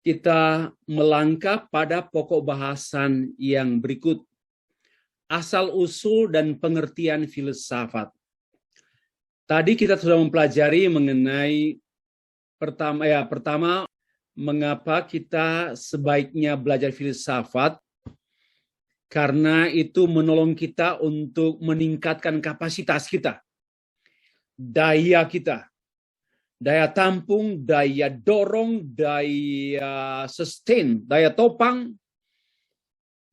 kita melangkah pada pokok bahasan yang berikut. Asal-usul dan pengertian filsafat. Tadi kita sudah mempelajari mengenai pertama mengapa kita sebaiknya belajar filsafat, karena itu menolong kita untuk meningkatkan kapasitas kita, daya kita, daya tampung, daya dorong, daya sustain, daya topang.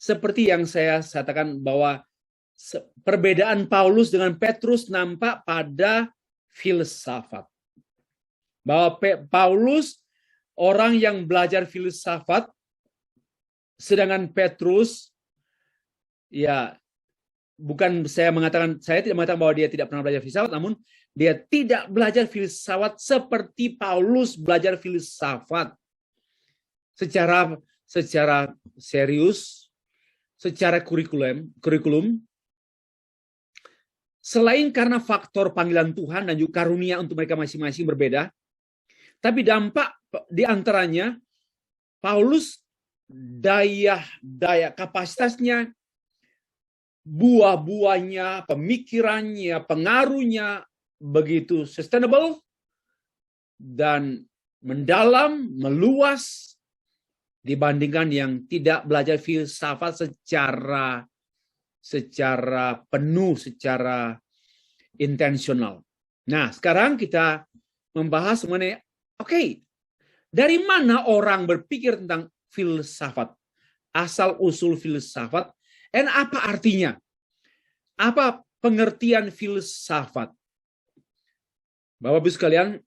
Seperti yang saya katakan bahwa perbedaan Paulus dengan Petrus nampak pada filsafat. Bahwa Paulus orang yang belajar filsafat, sedangkan Petrus, ya bukan saya tidak mengatakan bahwa dia tidak pernah belajar filsafat, namun dia tidak belajar filsafat seperti Paulus belajar filsafat secara serius, secara kurikulum, selain karena faktor panggilan Tuhan dan juga karunia untuk mereka masing-masing berbeda, tapi dampak di antaranya Paulus daya kapasitasnya, buah-buahnya, pemikirannya, pengaruhnya begitu sustainable dan mendalam, meluas dibandingkan yang tidak belajar filsafat secara penuh, secara intensional. Nah, sekarang kita membahas mengenai dari mana orang berpikir tentang filsafat, asal-usul filsafat, dan apa artinya? Apa pengertian filsafat? Bapak-Ibu sekalian,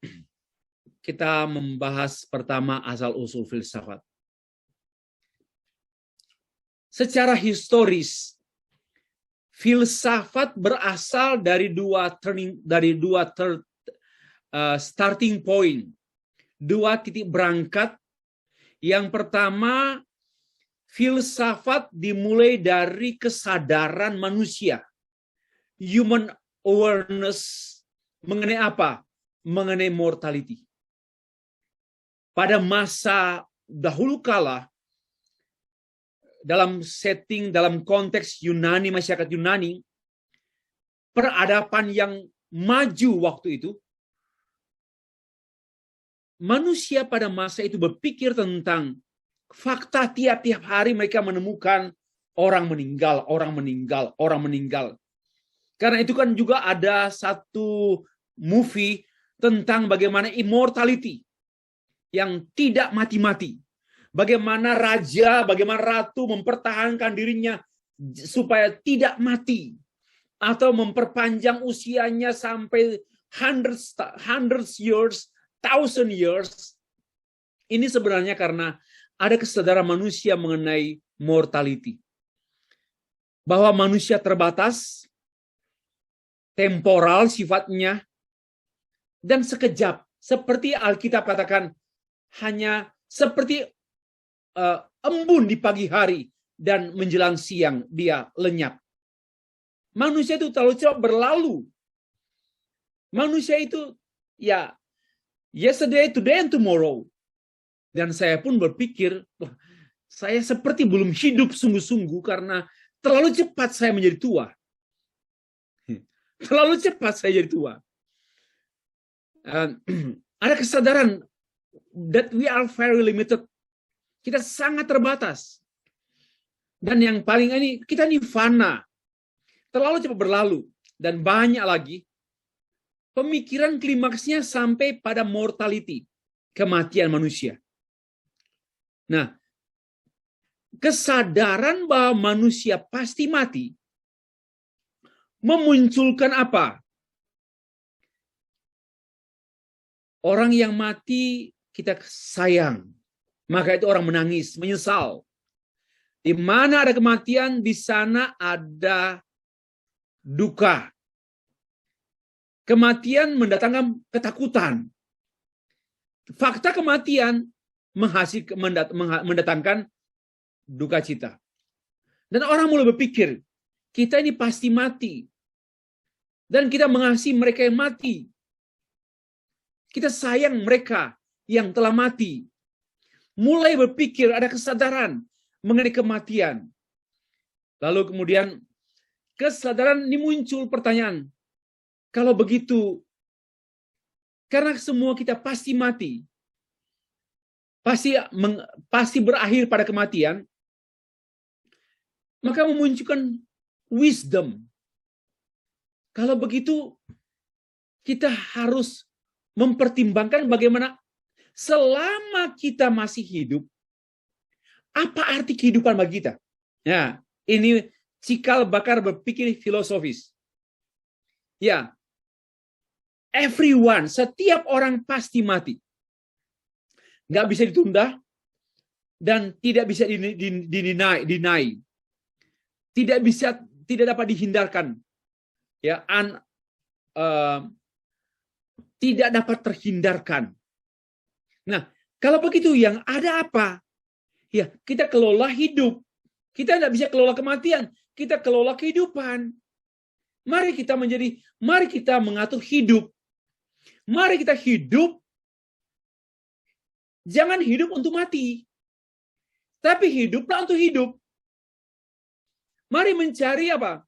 kita membahas pertama asal-usul filsafat. Secara historis, filsafat berasal dari dua starting point, dua titik berangkat. Yang pertama, filsafat dimulai dari kesadaran manusia, human awareness, mengenai apa? Mengenai mortality. Pada masa dahulu kala, dalam konteks Yunani, masyarakat Yunani, peradaban yang maju waktu itu, manusia pada masa itu berpikir tentang fakta tiap-tiap hari mereka menemukan orang meninggal. Karena itu kan juga ada satu movie tentang bagaimana immortality yang tidak mati-mati. Bagaimana raja, bagaimana ratu mempertahankan dirinya supaya tidak mati. Atau memperpanjang usianya sampai hundreds years, thousand years. Ini sebenarnya karena ada kesadaran manusia mengenai mortality. Bahwa manusia terbatas, temporal sifatnya, dan sekejap. Seperti Alkitab katakan, hanya seperti embun di pagi hari dan menjelang siang dia lenyap. Manusia itu terlalu cepat berlalu. Manusia itu yesterday, today, and tomorrow. Dan saya pun berpikir, saya seperti belum hidup sungguh-sungguh karena terlalu cepat saya menjadi tua. Terlalu cepat saya jadi tua. Ada kesadaran that we are very limited. Kita sangat terbatas. Dan yang paling kita ini fana. Terlalu cepat berlalu. Dan banyak lagi. Pemikiran klimaksnya sampai pada mortality. Kematian manusia. Nah, kesadaran bahwa manusia pasti mati. Memunculkan apa? Orang yang mati kita sayang. Maka itu orang menangis, menyesal. Di mana ada kematian, di sana ada duka. Kematian mendatangkan ketakutan. Fakta kematian mendatangkan duka cita. Dan orang mulai berpikir, kita ini pasti mati. Dan kita mengasihi mereka yang mati. Kita sayang mereka yang telah mati. mulai berpikir, ada kesadaran mengenai kematian. Lalu kemudian kesadaran ini muncul pertanyaan, kalau begitu, karena semua kita pasti mati, pasti berakhir pada kematian, maka memunculkan wisdom. Kalau begitu, kita harus mempertimbangkan bagaimana selama kita masih hidup, apa arti kehidupan bagi kita? Ya, ini cikal bakal berpikir filosofis. Ya, everyone, setiap orang pasti mati. Nggak bisa ditunda dan tidak bisa deny. Tidak dapat dihindarkan. Ya, tidak dapat terhindarkan. Nah, kalau begitu yang ada apa? Ya, kita kelola hidup. Kita tidak bisa kelola kematian. Kita kelola kehidupan. Mari kita mengatur hidup. Mari kita hidup. Jangan hidup untuk mati. Tapi hiduplah untuk hidup. Mari mencari apa?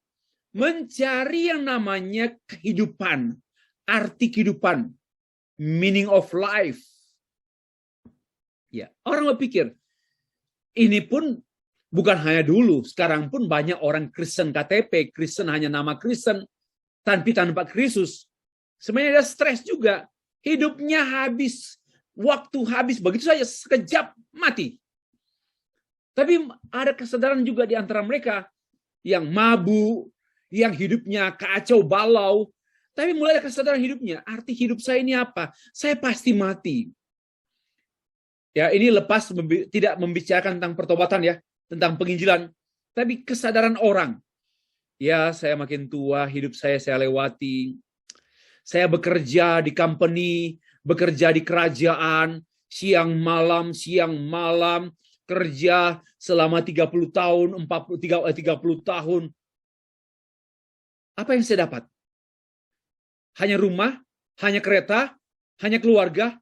Mencari yang namanya kehidupan, arti kehidupan, meaning of life. Ya, orang berpikir ini pun bukan hanya dulu, sekarang pun banyak orang Kristen KTP, Kristen hanya nama Kristen, tanpa Kristus. Sebenarnya ada stres juga, hidupnya habis, waktu habis begitu saja, sekejap mati. Tapi ada kesadaran juga di antara mereka yang mabuk, yang hidupnya kacau balau, tapi mulai ada kesadaran hidupnya. Arti hidup saya ini apa? Saya pasti mati. Ya, ini lepas tidak membicarakan tentang pertobatan ya, tentang penginjilan, tapi kesadaran orang. Ya, saya makin tua, hidup saya lewati. Saya bekerja di company, bekerja di kerajaan, siang malam, kerja selama 30 tahun, 30 tahun. Apa yang saya dapat? Hanya rumah, hanya kereta, hanya keluarga.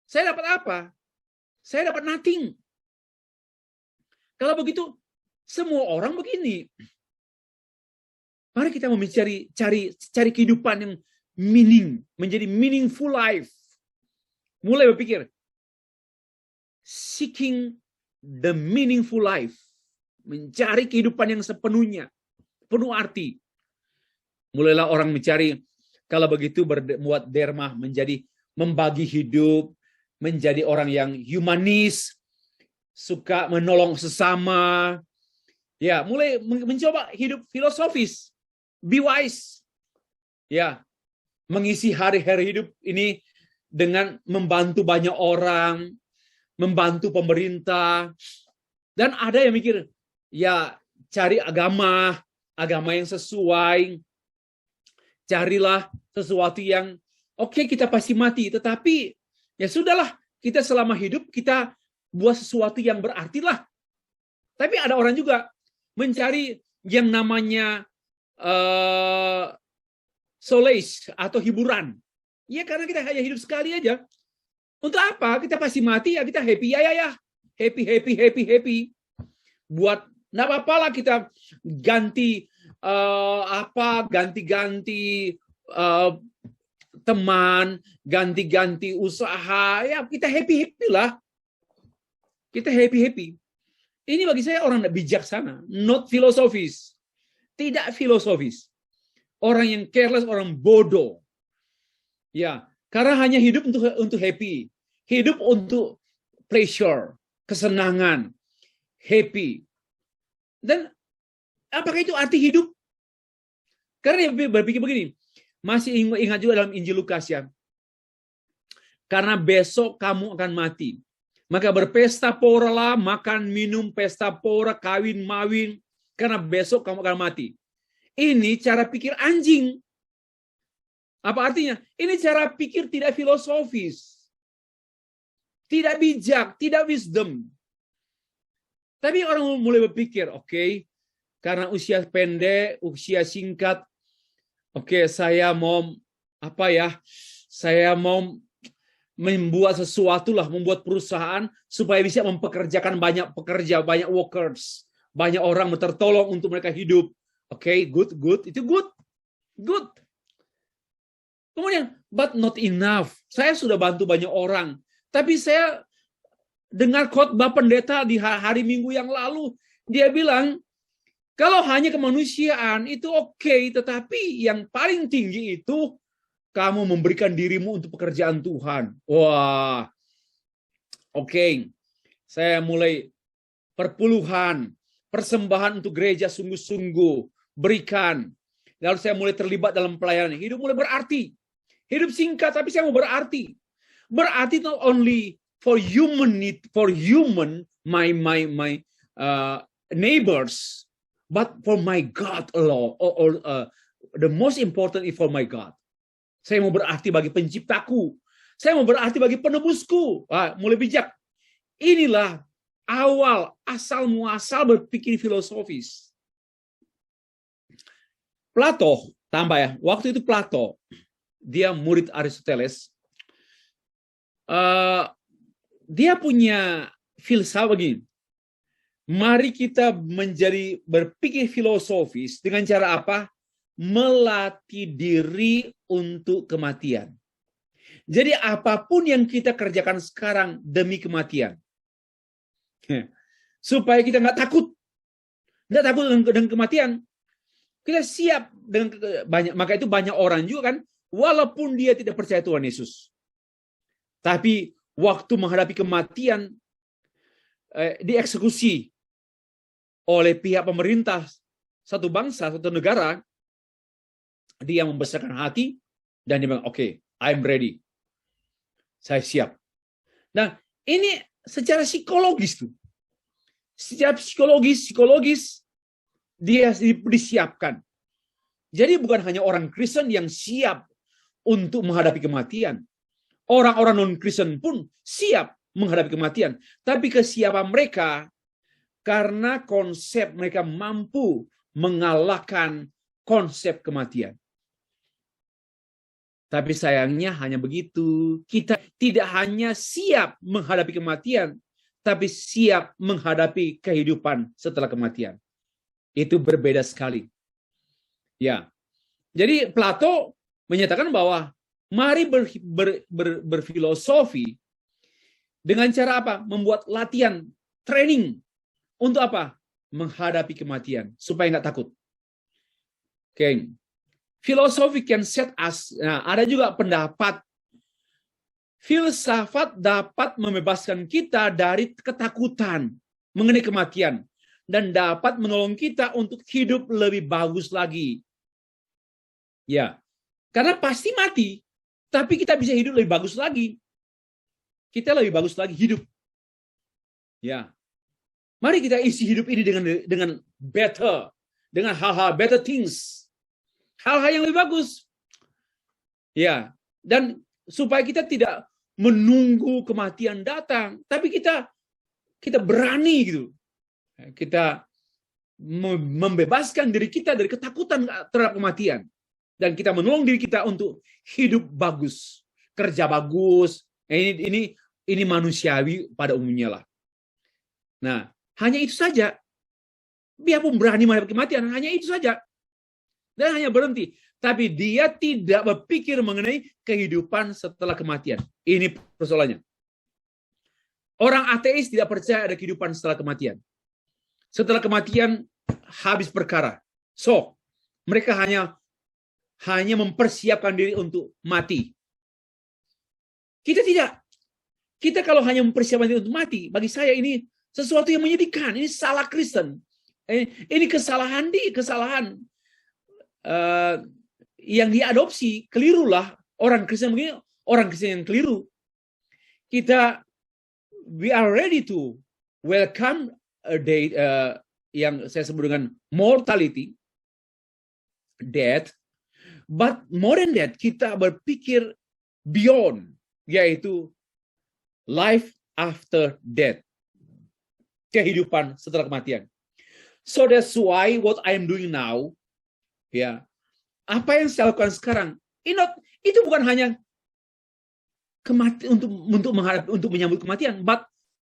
Saya dapat apa? Saya dapat nothing. Kalau begitu, semua orang begini. Mari kita cari kehidupan yang menjadi meaningful life. Mulai berpikir, seeking the meaningful life. Mencari kehidupan yang sepenuhnya, penuh arti. Mulailah orang mencari, kalau begitu berbuat derma, menjadi membagi hidup, menjadi orang yang humanis, suka menolong sesama. Ya, mulai mencoba hidup filosofis, be wise. Ya, mengisi hari-hari hidup ini dengan membantu banyak orang, membantu pemerintah. Dan ada yang mikir, ya cari agama yang sesuai. Carilah sesuatu yang oke, kita pasti mati, tetapi ya sudahlah, kita selama hidup kita buat sesuatu yang berarti lah. Tapi ada orang juga mencari yang namanya solace atau hiburan. Ya karena kita hanya hidup sekali aja. Untuk apa? Kita pasti mati ya, kita happy ya. Happy. Buat enggak apa-apa lah kita ganti ganti-ganti teman, ganti-ganti usaha, ya kita happy lah. Kita happy. Ini bagi saya orang tidak bijaksana, not filosofis. Tidak filosofis. Orang yang careless, orang bodoh. Ya, karena hanya hidup untuk happy. Hidup untuk pleasure, kesenangan, happy. Dan apakah itu arti hidup? Karena dia berpikir begini, masih ingat juga dalam Injil Lukas ya, karena besok kamu akan mati. Maka berpesta poralah, makan, minum, pesta pora, kawin, mawin, karena besok kamu akan mati. Ini cara pikir anjing. Apa artinya? Ini cara pikir tidak filosofis. Tidak bijak, tidak wisdom. Tapi orang mulai berpikir, oke, karena usia pendek, usia singkat, oke, saya mau membuat sesuatu lah, membuat perusahaan supaya bisa mempekerjakan banyak pekerja, banyak workers, banyak orang tertolong untuk mereka hidup. Oke, good, itu good. Kemudian, but not enough. Saya sudah bantu banyak orang, tapi saya dengar khotbah pendeta di hari Minggu yang lalu, dia bilang, kalau hanya kemanusiaan itu oke, tetapi yang paling tinggi itu kamu memberikan dirimu untuk pekerjaan Tuhan. Wah, oke. Saya mulai perpuluhan, persembahan untuk gereja sungguh-sungguh, berikan. Lalu saya mulai terlibat dalam pelayanan. Hidup mulai berarti. Hidup singkat, tapi saya mau berarti. Berarti not only for human need, for human, my neighbors, but for my God alone. The most important is for my God. Saya mau berarti bagi penciptaku. Saya mau berarti bagi penebusku. Mulai bijak. Inilah awal, asal muasal berpikir filosofis. Plato, tambah ya. Waktu itu Plato, dia murid Aristoteles. Dia punya filsafat begini. Mari kita menjadi berpikir filosofis dengan cara apa? Melatih diri untuk kematian. Jadi apapun yang kita kerjakan sekarang demi kematian. Supaya kita nggak takut dengan kematian. Kita siap dengan banyak. Maka itu banyak orang juga kan, walaupun dia tidak percaya Tuhan Yesus. Tapi waktu menghadapi kematian, dieksekusi oleh pihak pemerintah satu bangsa, satu negara, dia membesarkan hati dan dia bilang, oke, I'm ready. Saya siap. Nah, ini secara psikologis tuh. Secara psikologis dia disiapkan. Jadi bukan hanya orang Kristen yang siap untuk menghadapi kematian. Orang-orang non-Kristen pun siap menghadapi kematian. Tapi kesiapan mereka karena konsep mereka mampu mengalahkan konsep kematian. Tapi sayangnya hanya begitu. Kita tidak hanya siap menghadapi kematian, tapi siap menghadapi kehidupan setelah kematian. Itu berbeda sekali. Ya. Jadi Plato menyatakan bahwa mari berfilosofi dengan cara apa? Membuat latihan, training. Untuk apa? Menghadapi kematian. Supaya nggak takut. Oke. Filosofi can set us. Nah, ada juga pendapat filsafat dapat membebaskan kita dari ketakutan mengenai kematian dan dapat menolong kita untuk hidup lebih bagus lagi. Ya, karena pasti mati, tapi kita bisa hidup lebih bagus lagi. Kita lebih bagus lagi hidup. Ya, mari kita isi hidup ini dengan better, dengan hal-hal better things. Hal-hal yang lebih bagus. Ya, dan supaya kita tidak menunggu kematian datang, tapi kita berani gitu. Kita membebaskan diri kita dari ketakutan terhadap kematian dan kita menolong diri kita untuk hidup bagus, kerja bagus. Ini manusiawi pada umumnya lah. Nah, hanya itu saja. Biarpun berani menghadapi kematian, hanya itu saja. Dan hanya berhenti. Tapi dia tidak berpikir mengenai kehidupan setelah kematian. Ini persoalannya. Orang ateis tidak percaya ada kehidupan setelah kematian. Setelah kematian, habis perkara. So, mereka hanya mempersiapkan diri untuk mati. Kita tidak. Kita kalau hanya mempersiapkan diri untuk mati, bagi saya ini sesuatu yang menyedihkan. Ini salah Kristen. Ini kesalahan yang diadopsi, kelirulah orang Kristen begini, orang Kristen yang keliru. We are ready to welcome a day yang saya sebut dengan mortality, death, but more than that, kita berpikir beyond, yaitu life after death, kehidupan setelah kematian. So that's why what I am doing now, ya, apa yang saya lakukan sekarang, itu bukan hanya untuk menyambut kematian,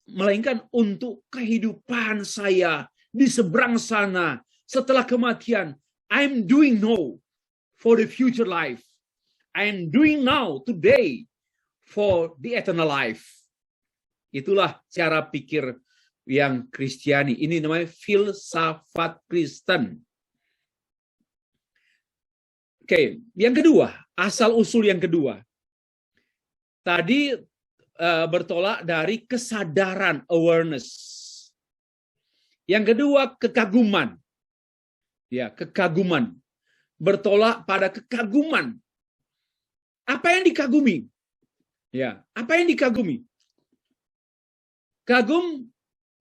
melainkan untuk kehidupan saya di seberang sana setelah kematian. I'm doing now for the future life. I'm doing now today for the eternal life. Itulah cara pikir yang Kristiani. Ini namanya filsafat Kristen. Oke, yang kedua, asal-usul yang kedua. Tadi bertolak dari kesadaran, awareness. Yang kedua, kekaguman. Ya, kekaguman. Bertolak pada kekaguman. Apa yang dikagumi? Ya, apa yang dikagumi?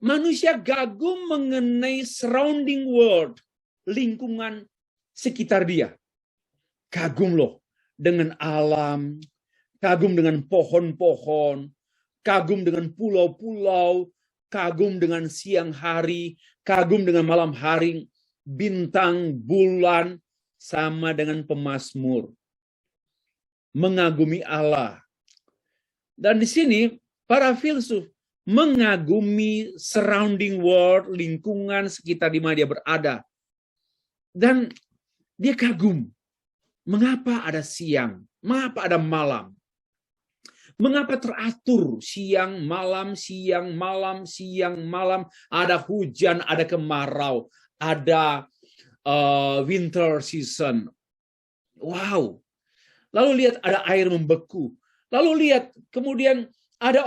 Manusia kagum mengenai surrounding world, lingkungan sekitar dia. Kagum loh dengan alam, kagum dengan pohon-pohon, kagum dengan pulau-pulau, kagum dengan siang hari, kagum dengan malam hari, bintang, bulan, sama dengan pemazmur. Mengagumi Allah. Dan di sini para filsuf mengagumi surrounding world, lingkungan sekitar di mana dia berada. Dan dia kagum. Mengapa ada siang? Mengapa ada malam? Mengapa teratur siang, malam, siang, malam, siang, malam? Ada hujan, ada kemarau, ada winter season. Wow. Lalu lihat ada air membeku. Lalu lihat kemudian ada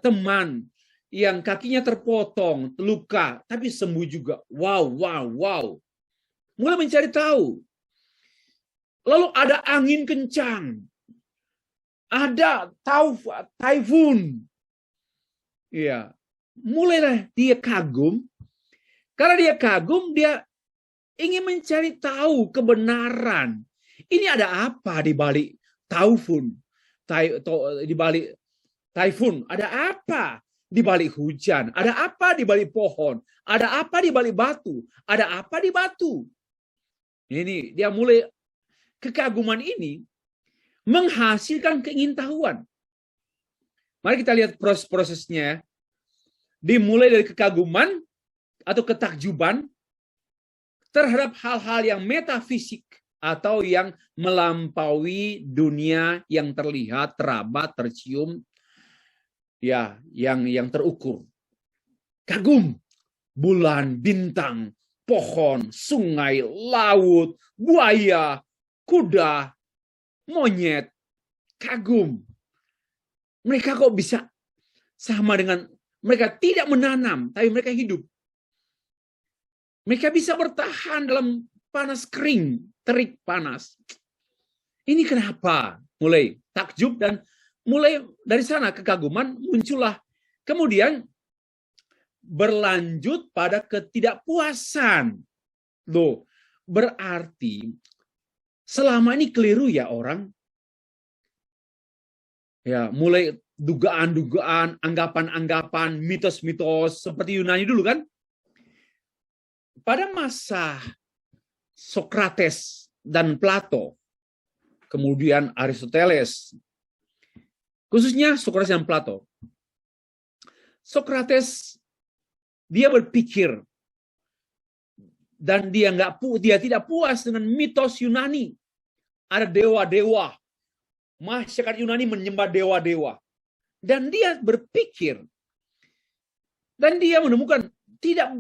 teman yang kakinya terpotong, luka, tapi sembuh juga. Wow, wow, wow. Mulai mencari tahu. Lalu ada angin kencang. Ada typhoon. Ya, mulailah dia kagum. Karena dia kagum, dia ingin mencari tahu kebenaran. Ini ada apa di balik typhoon? Di balik typhoon, ada apa di balik hujan? Ada apa di balik pohon? Ada apa di balik batu? Ada apa di batu? Ini dia mulai, kekaguman ini menghasilkan keingintahuan. Mari kita lihat prosesnya. Dimulai dari kekaguman atau ketakjuban terhadap hal-hal yang metafisik atau yang melampaui dunia yang terlihat, teraba, tercium, ya, yang terukur. Kagum, bulan, bintang, pohon, sungai, laut, buaya, kuda, monyet, kagum. Mereka kok bisa sama dengan, mereka tidak menanam, tapi mereka hidup. Mereka bisa bertahan dalam panas kering, terik panas. Ini kenapa? Mulai takjub, dan mulai dari sana kekaguman muncullah. Kemudian berlanjut pada ketidakpuasan. Loh, berarti selama ini keliru ya orang. Ya, mulai dugaan-dugaan, anggapan-anggapan, mitos-mitos seperti Yunani dulu kan. Pada masa Sokrates dan Plato, kemudian Aristoteles, khususnya Sokrates dan Plato. Sokrates dia berpikir dan dia tidak puas dengan mitos Yunani. Ada dewa-dewa. Masyarakat Yunani menyembah dewa-dewa. Dan dia berpikir dan dia menemukan tidak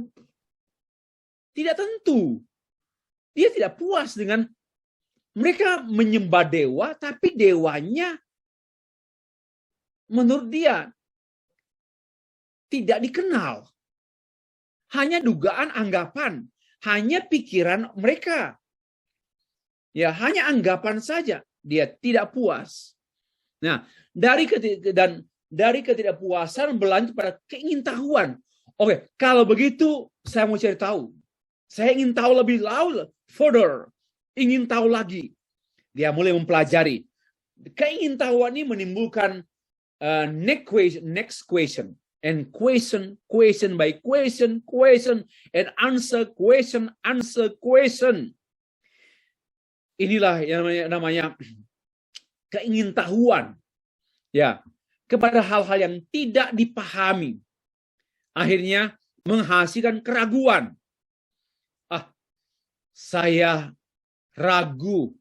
tentu. Dia tidak puas dengan mereka menyembah dewa, tapi dewanya menurut dia tidak dikenal. Hanya dugaan, anggapan, hanya pikiran mereka. Ya, hanya anggapan saja. Dia tidak puas. Nah, dari ketidakpuasan berlanjut pada keingintahuan. Oke, kalau begitu saya mau cari tahu. Saya ingin tahu lebih further. Ingin tahu lagi. Dia mulai mempelajari. Keingintahuan ini menimbulkan next question. And question by question, and answer, question, answer, question. Inilah yang namanya keingintahuan, ya, kepada hal-hal yang tidak dipahami. Akhirnya menghasilkan keraguan. Saya ragu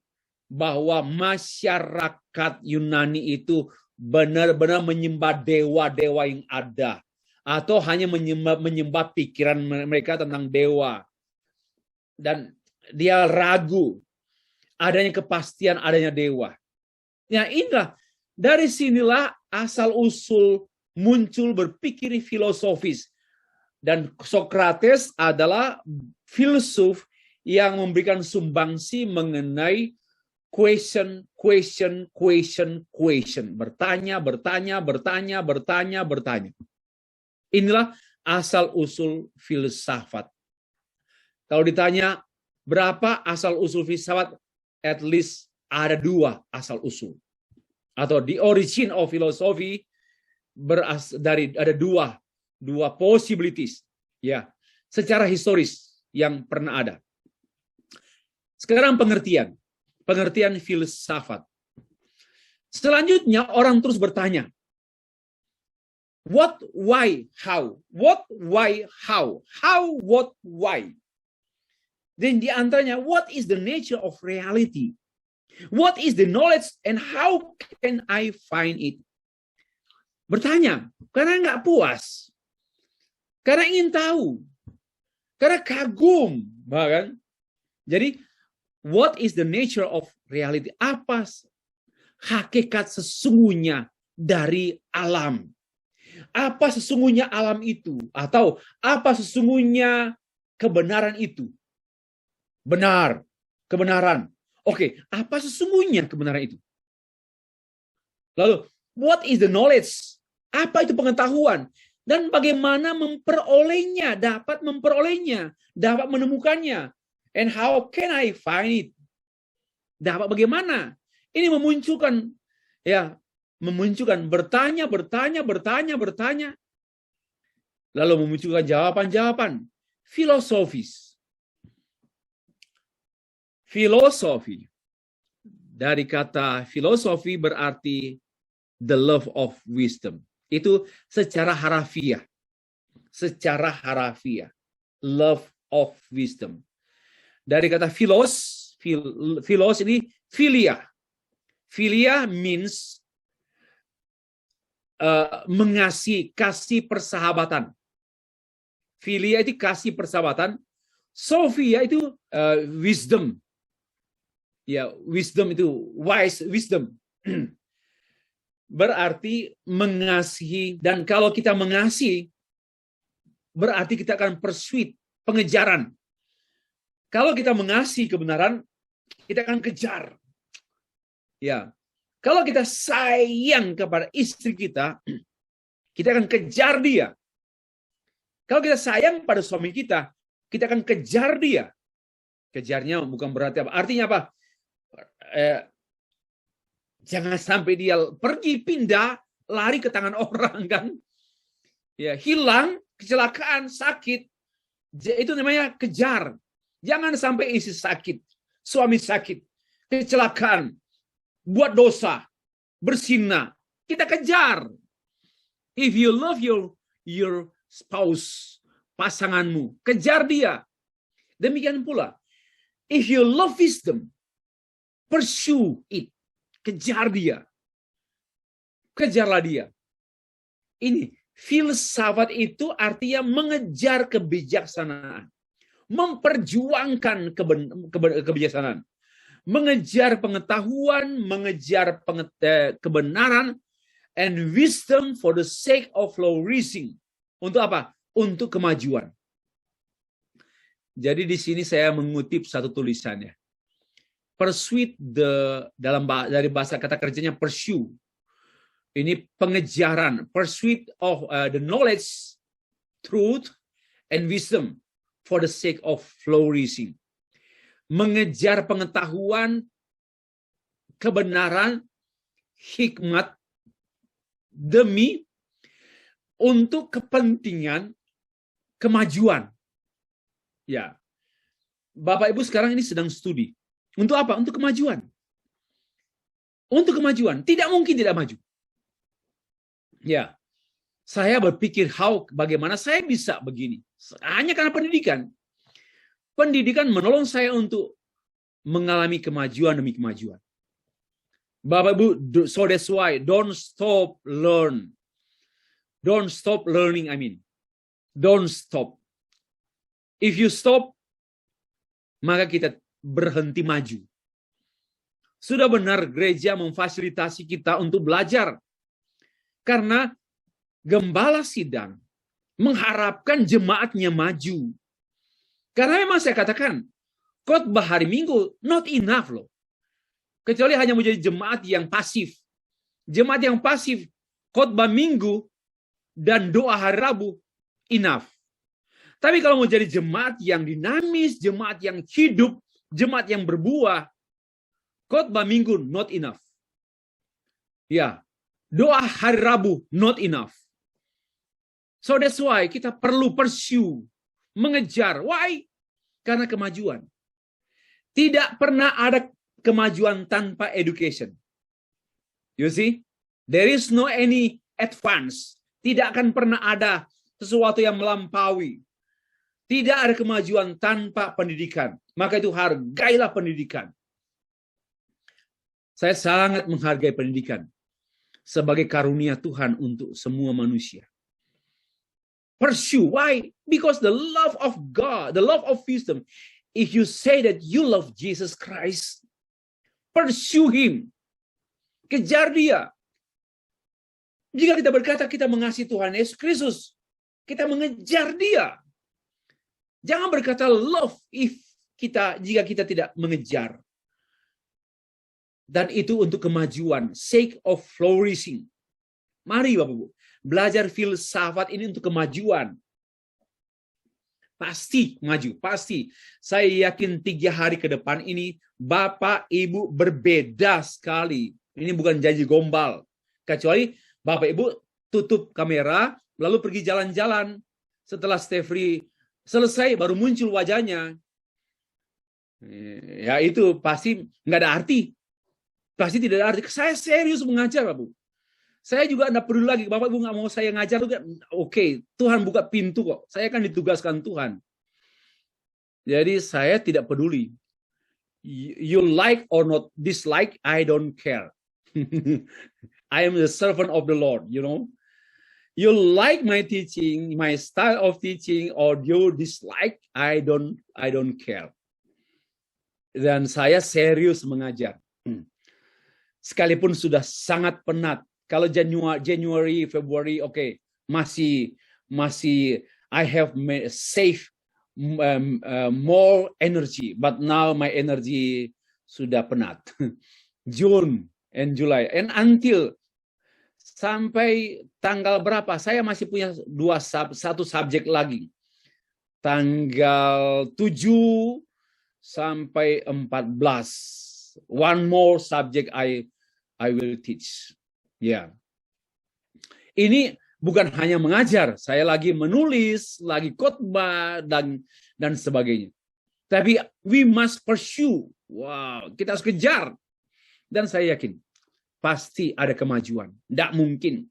bahwa masyarakat Yunani itu benar-benar menyembah dewa-dewa yang ada, atau hanya menyembah pikiran mereka tentang dewa. Dan dia ragu adanya kepastian adanya dewa. Ya, inilah, dari sinilah asal-usul muncul berpikir filosofis. Dan Sokrates adalah filsuf yang memberikan sumbangsi mengenai question. Bertanya. Inilah asal-usul filsafat. Kalau ditanya berapa asal-usul filsafat, at least ada 2 asal-usul. Atau the origin of philosophy dari ada dua possibilities, ya, secara historis yang pernah ada. Sekarang pengertian filsafat. Selanjutnya orang terus bertanya, what, why, how? What, why, how? How, what, why? Dan di antaranya, what is the nature of reality? What is the knowledge and how can I find it? Bertanya, karena nggak puas, karena ingin tahu, karena kagum, bahkan. Jadi, what is the nature of reality? Apa hakikat sesungguhnya dari alam? Apa sesungguhnya alam itu? Atau apa sesungguhnya kebenaran itu? Benar, kebenaran. Oke, apa sesungguhnya kebenaran itu? Lalu, what is the knowledge? Apa itu pengetahuan? Dan bagaimana memperolehnya, dapat menemukannya. And how can I find it? Dapat bagaimana? Ini memunculkan bertanya. Lalu memunculkan jawaban-jawaban filosofis. Filosofi, dari kata filosofi berarti the love of wisdom. Itu secara harafiah. Love of wisdom. Dari kata philos ini philia. Philia means mengasihi, kasih persahabatan. Philia itu kasih persahabatan. Sophia itu wisdom. Ya, wisdom itu wise wisdom. Berarti mengasihi, dan kalau kita mengasihi berarti kita akan pursuit, pengejaran. Kalau kita mengasihi kebenaran, kita akan kejar. Ya. Kalau kita sayang kepada istri kita akan kejar dia. Kalau kita sayang pada suami kita akan kejar dia. Kejarnya bukan berarti apa? Artinya apa? Jangan sampai dia pergi, pindah, lari ke tangan orang, kan? Ya, hilang, kecelakaan, sakit. Itu namanya kejar. Jangan sampai istri sakit, suami sakit, kecelakaan, buat dosa, berzina. Kita kejar. If you love your spouse, pasanganmu, kejar dia. Demikian pula, if you love wisdom, pursue it. Kejar dia. Kejarlah dia. Ini, filsafat itu artinya mengejar kebijaksanaan. Memperjuangkan kebijaksanaan. Mengejar pengetahuan, mengejar kebenaran, and wisdom for the sake of flourishing. Untuk apa? Untuk kemajuan. Jadi di sini saya mengutip satu tulisannya. Pursuit dari bahasa kata kerjanya pursue. Ini pengejaran, pursuit of the knowledge, truth, and wisdom for the sake of flourishing. Mengejar pengetahuan, kebenaran, hikmat demi untuk kepentingan kemajuan. Ya. Bapak Ibu sekarang ini sedang studi. Untuk apa? Untuk kemajuan. untuk kemajuan. Tidak mungkin tidak maju. Ya, saya berpikir bagaimana saya bisa begini. Hanya karena pendidikan. Pendidikan menolong saya untuk mengalami kemajuan demi kemajuan. Bapak Ibu, so that's why don't stop learn. Don't stop learning, I mean. Don't stop. If you stop, maka kita berhenti maju. Sudah benar gereja memfasilitasi kita untuk belajar. Karena gembala sidang mengharapkan jemaatnya maju. Karena memang saya katakan, khotbah hari Minggu not enough loh. Kecuali hanya menjadi jemaat yang pasif. Jemaat yang pasif, khotbah Minggu dan doa hari Rabu, enough. Tapi kalau mau jadi jemaat yang dinamis, jemaat yang hidup, jemaat yang berbuah, khotbah Minggu not enough. Ya, doa hari Rabu not enough. So that's why kita perlu pursue, mengejar. Why? Karena kemajuan. Tidak pernah ada kemajuan tanpa education. You see? There is no any advance. Tidak akan pernah ada sesuatu yang melampaui. Tidak ada kemajuan tanpa pendidikan. Maka itu hargailah pendidikan. Saya sangat menghargai pendidikan sebagai karunia Tuhan untuk semua manusia. Pursue. Why? Because the love of God, the love of wisdom. If you say that you love Jesus Christ, pursue Him. Kejar Dia. Jika kita berkata kita mengasihi Tuhan Yesus Kristus, kita mengejar Dia. Jangan berkata love jika kita tidak mengejar. Dan itu untuk kemajuan, sake of flourishing. Mari Bapak Ibu, belajar filsafat ini untuk kemajuan. Pasti maju, pasti. Saya yakin 3 hari ke depan ini, Bapak Ibu berbeda sekali. Ini bukan janji gombal. Kecuali Bapak Ibu tutup kamera, lalu pergi jalan-jalan. Setelah Stefri selesai, baru muncul wajahnya. Ya itu pasti nggak ada arti. Pasti tidak ada arti. Saya serius mengajar, Bapak Ibu. Saya juga tidak peduli lagi. Bapak Ibu nggak mau saya ngajar juga. Oke, Tuhan buka pintu kok. Saya akan ditugaskan Tuhan. Jadi saya tidak peduli. You like or not dislike, I don't care. I am the servant of the Lord, you know. You like my teaching, my style of teaching, or you dislike, I don't care. Dan saya serius mengajar. Sekalipun sudah sangat penat. Kalau January, February, okay, masih I have saved more energy, but now my energy sudah penat. June and July, and until sampai tanggal berapa? Saya masih punya satu subjek lagi. Tanggal 7 sampai 14. One more subject I will teach. Ya. Ini bukan hanya mengajar, saya lagi menulis, lagi khotbah dan sebagainya. Tapi we must pursue. Wow, kita harus kejar. Dan saya yakin pasti ada kemajuan. Tidak mungkin.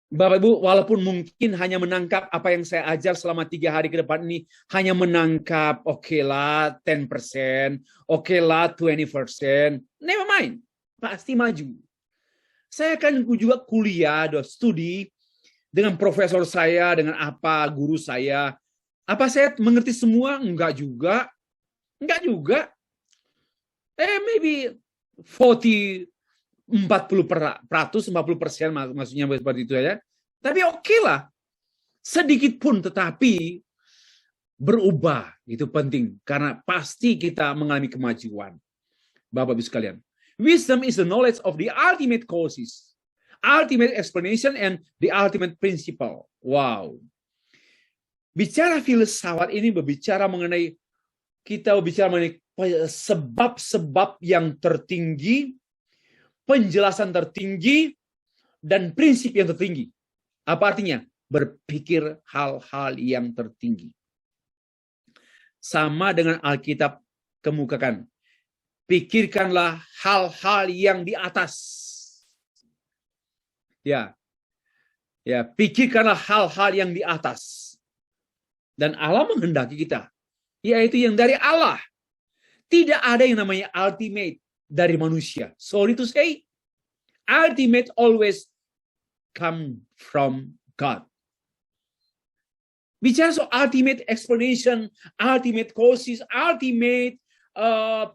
Bapak Ibu, walaupun mungkin hanya menangkap apa yang saya ajar selama 3 hari ke depan ini, hanya menangkap, oke lah 10%, oke lah 20%, never mind. Pasti maju. Saya kan juga kuliah, studi dengan profesor saya, dengan guru saya. Apa saya mengerti semua? Enggak juga. Maybe 40% maksudnya seperti itu ya. Tapi oke lah. Sedikit pun tetapi berubah. Itu penting. Karena pasti kita mengalami kemajuan. Bapak-Ibu sekalian. Wisdom is the knowledge of the ultimate causes, ultimate explanation, and the ultimate principle. Wow. Bicara filsafat ini berbicara mengenai sebab-sebab yang tertinggi, penjelasan tertinggi, dan prinsip yang tertinggi. Apa artinya? Berpikir hal-hal yang tertinggi. Sama dengan Alkitab kemukakan. Pikirkanlah hal-hal yang di atas. Ya, pikirkanlah hal-hal yang di atas. Dan Allah menghendaki kita, yaitu yang dari Allah. Tidak ada yang namanya ultimate dari manusia. Sorry to say, ultimate always come from God. Bicara soal ultimate explanation, ultimate causes, ultimate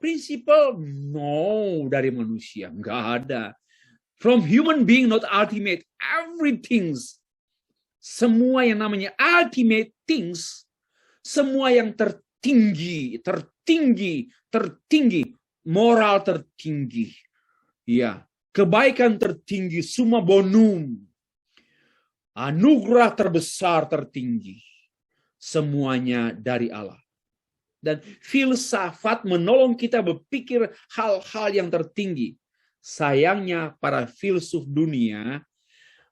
principle, no, dari manusia, nggak ada. From human being, not ultimate. Everything, semua yang namanya ultimate things, semua yang tertinggi, moral tertinggi, ya, kebaikan tertinggi, summa bonum, anugerah terbesar tertinggi, semuanya dari Allah. Dan filsafat menolong kita berpikir hal-hal yang tertinggi. Sayangnya para filsuf dunia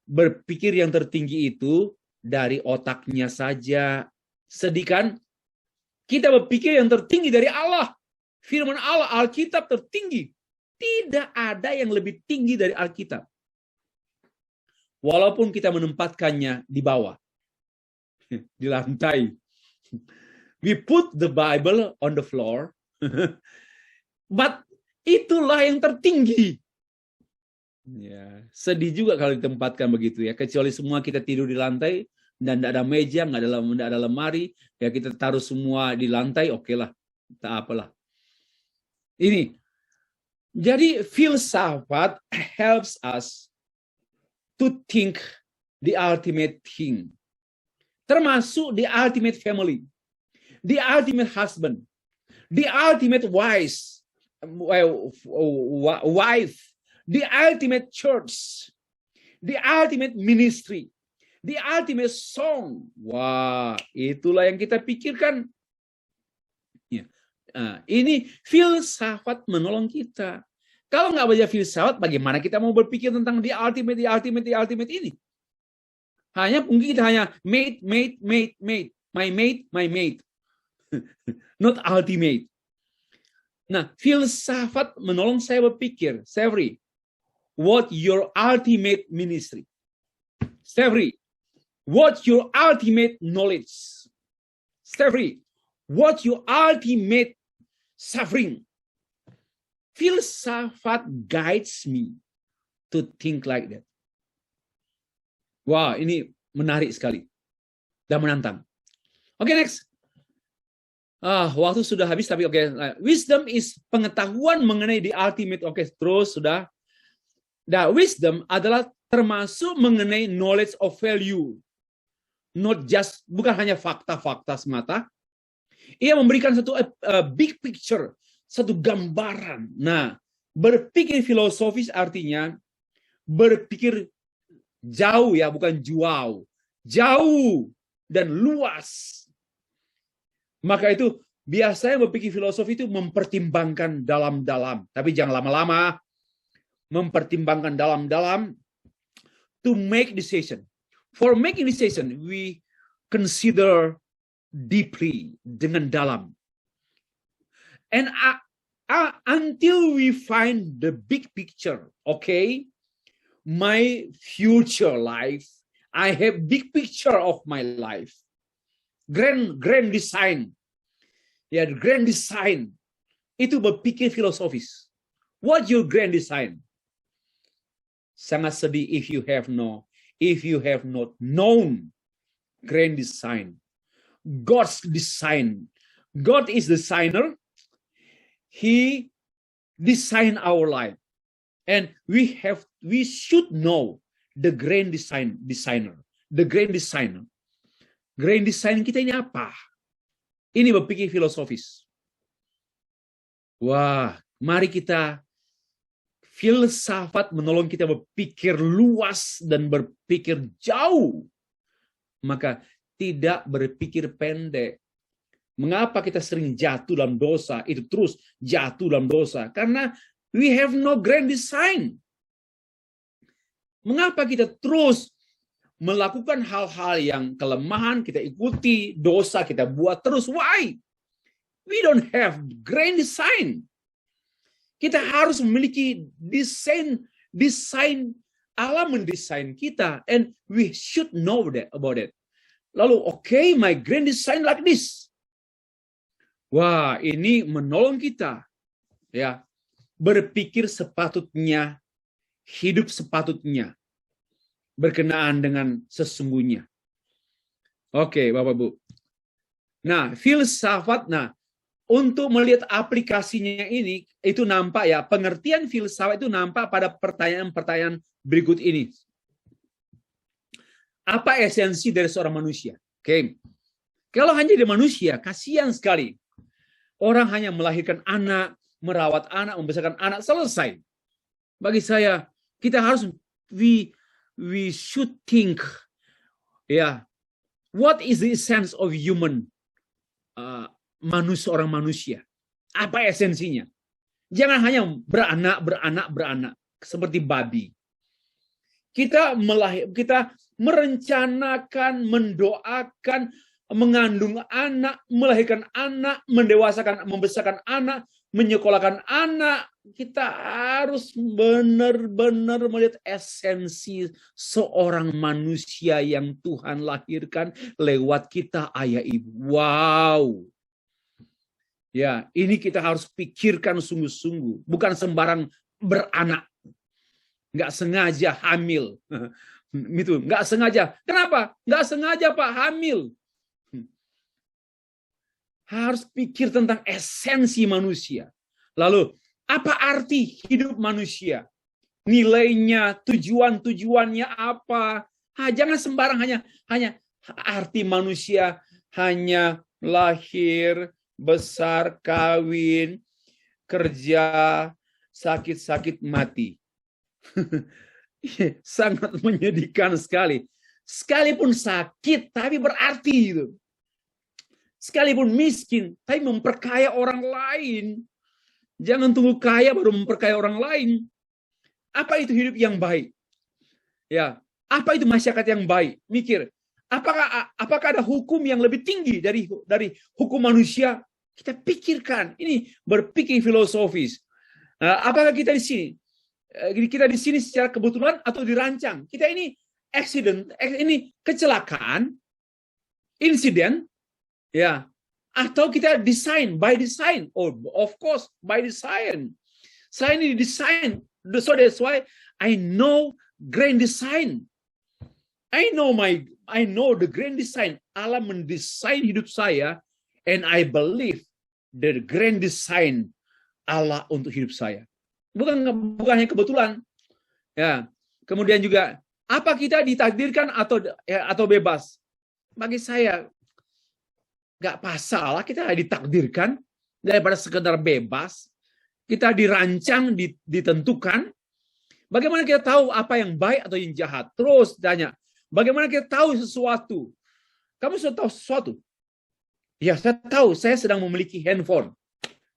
berpikir yang tertinggi itu dari otaknya saja. Sedih kan? Kita berpikir yang tertinggi dari Allah. Firman Allah, Alkitab tertinggi. Tidak ada yang lebih tinggi dari Alkitab. Walaupun kita menempatkannya di bawah. Di lantai. We put the Bible on the floor. But itulah yang tertinggi. Ya, sedih juga kalau ditempatkan begitu ya. Kecuali semua kita tidur di lantai dan tidak ada meja, nggak ada lemari, ya kita taruh semua di lantai, oke lah, tak apalah. Ini, jadi filsafat helps us to think the ultimate thing, termasuk the ultimate family, the ultimate husband, the ultimate wife, the ultimate church, the ultimate ministry, the ultimate song. Wah, itulah yang kita pikirkan. Ya. Nah, ini filsafat menolong kita. Kalau nggak baca filsafat, bagaimana kita mau berpikir tentang the ultimate ini? Mungkin kita hanya mate, my mate, not ultimate. Nah, filsafat menolong saya berpikir, Severy, what your ultimate ministry? Severy, what your ultimate knowledge? Severy, what your ultimate suffering? Filsafat guides me to think like that. Wah, ini menarik sekali dan menantang. Oke, next. Waktu sudah habis, tapi oke. Wisdom is pengetahuan mengenai the ultimate. Oke, terus sudah. Nah, wisdom adalah termasuk mengenai knowledge of value. Not just, bukan hanya fakta-fakta semata. Ia memberikan satu big picture, satu gambaran. Nah, berpikir filosofis artinya berpikir jauh ya, bukan jauh. Jauh dan luas. Maka itu biasanya berpikir filosofi itu mempertimbangkan dalam-dalam. Tapi jangan lama-lama. Mempertimbangkan dalam-dalam to make decision. For making decision, we consider deeply, dengan dalam. And until we find the big picture, okay, my future life, I have big picture of my life. Grand design. Ya, grand design. Itu berpikir filosofis. What your grand design? Sangat sedih if you have not known grand design. God's design. God is designer. He designed our life. And we should know the grand designer. The grand designer. Grand design kita ini apa? Ini berpikir filosofis. Wah, mari kita filsafat menolong kita berpikir luas dan berpikir jauh. Maka tidak berpikir pendek. Mengapa kita sering jatuh dalam dosa? Itu terus jatuh dalam dosa. Karena we have no grand design. Mengapa kita terus melakukan hal-hal yang kelemahan kita ikuti, dosa kita buat terus? Why? We don't have grand design. Kita harus memiliki desain Allah mendesain kita, and we should know about it. Lalu, okay, my grand design like this. Wah, ini menolong kita, ya, berpikir sepatutnya, hidup sepatutnya, berkenaan dengan sesungguhnya. Oke, Bapak Ibu. Nah, filsafat, untuk melihat aplikasinya ini, itu nampak ya, pengertian filsafat itu nampak pada pertanyaan-pertanyaan berikut ini. Apa esensi dari seorang manusia? Oke. Kalau hanya di manusia, kasihan sekali. Orang hanya melahirkan anak, merawat anak, membesarkan anak, selesai. Bagi saya, kita harus, we should think, ya, what is the essence of human, orang manusia? Apa esensinya? Jangan hanya beranak, seperti babi. Kita merencanakan, mendoakan, mengandung anak, melahirkan anak, mendewasakan, membesarkan anak, menyekolahkan anak. Kita harus benar-benar melihat esensi seorang manusia yang Tuhan lahirkan lewat kita, ayah ibu. Wow. Ya, ini kita harus pikirkan sungguh-sungguh, bukan sembarang beranak. Nggak sengaja hamil. Itu nggak sengaja. Kenapa? Nggak sengaja, Pak, hamil. Harus pikir tentang esensi manusia. Lalu, apa arti hidup manusia? Nilainya, tujuannya apa? Jangan sembarang hanya arti manusia hanya lahir, besar, kawin, kerja, sakit-sakit, mati. Sangat menyedihkan sekali. Sekalipun sakit, tapi berarti itu. Sekalipun miskin, tapi memperkaya orang lain. Jangan tunggu kaya baru memperkaya orang lain. Apa itu hidup yang baik? Ya, apa itu masyarakat yang baik? Mikir, apakah ada hukum yang lebih tinggi dari hukum manusia? Kita pikirkan. Ini berpikir filosofis. Apakah kita di sini? Kita di sini secara kebetulan atau dirancang? Kita ini accident, ini kecelakaan, insiden, ya, atau kita by design? Oh, of course, by design. Saya ini desain, so that's why I know grand design. I know the grand design. Allah mendesain hidup saya, and I believe the grand design Allah untuk hidup saya. Bukan hanya kebetulan. Ya. Kemudian juga, apa kita ditakdirkan atau bebas? Bagi saya, nggak masalah kita ditakdirkan daripada sekedar bebas. Kita dirancang, ditentukan. Bagaimana kita tahu apa yang baik atau yang jahat? Terus tanya, bagaimana kita tahu sesuatu? Kamu sudah tahu sesuatu? Ya, saya tahu. Saya sedang memiliki handphone.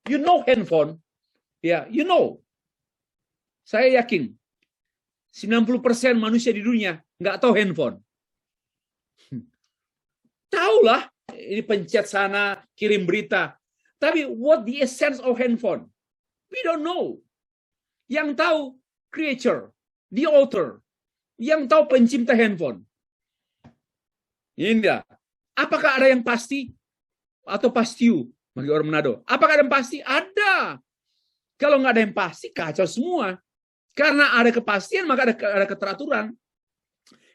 You know handphone? Ya, you know. Saya yakin 90% manusia di dunia nggak tahu handphone. Tahulah, ini pencet sana, kirim berita. Tapi what the essence of handphone? We don't know. Yang tahu creator, the author. Yang tahu pencipta handphone. Ini dia. Apakah ada yang pasti? Atau pastiu bagi orang Manado? Apakah ada yang pasti? Ada. Kalau nggak ada yang pasti, kacau semua. Karena ada kepastian, maka ada keteraturan.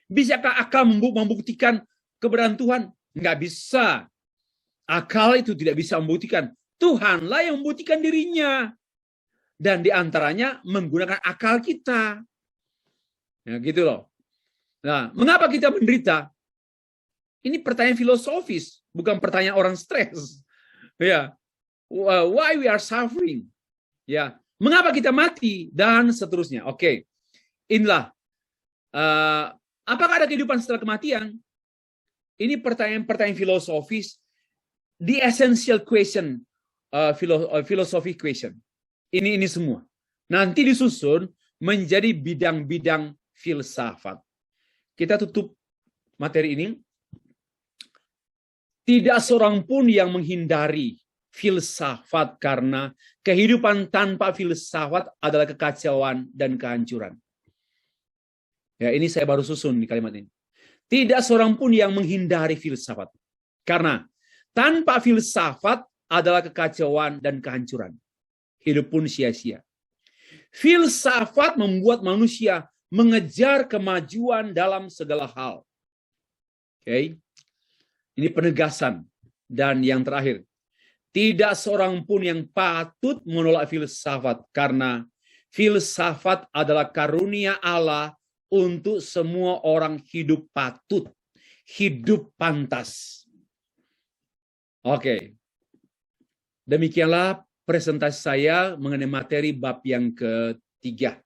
Bisakah akal membuktikan keberadaan Tuhan? Nggak bisa. Akal itu tidak bisa membuktikan. Tuhanlah yang membuktikan dirinya. Dan diantaranya menggunakan akal kita. Ya, gitu loh. Nah, mengapa kita menderita? Ini pertanyaan filosofis, bukan pertanyaan orang stres. Ya, why we are suffering? Ya, mengapa kita mati dan seterusnya. Oke, inilah. Apakah ada kehidupan setelah kematian? Ini pertanyaan-pertanyaan filosofis. The essential question, philosophy question. Ini semua. Nanti disusun menjadi bidang-bidang filsafat. Kita tutup materi ini. Tidak seorang pun yang menghindari filsafat, karena kehidupan tanpa filsafat adalah kekacauan dan kehancuran. Ya, ini saya baru susun di kalimat ini. Tidak seorang pun yang menghindari filsafat. Karena tanpa filsafat adalah kekacauan dan kehancuran. Hidup pun sia-sia. Filsafat membuat manusia mengejar kemajuan dalam segala hal. Oke. Ini penegasan. Dan yang terakhir, tidak seorang pun yang patut menolak filsafat, karena filsafat adalah karunia Allah untuk semua orang hidup patut, hidup pantas. Oke. Demikianlah presentasi saya mengenai materi bab yang ketiga.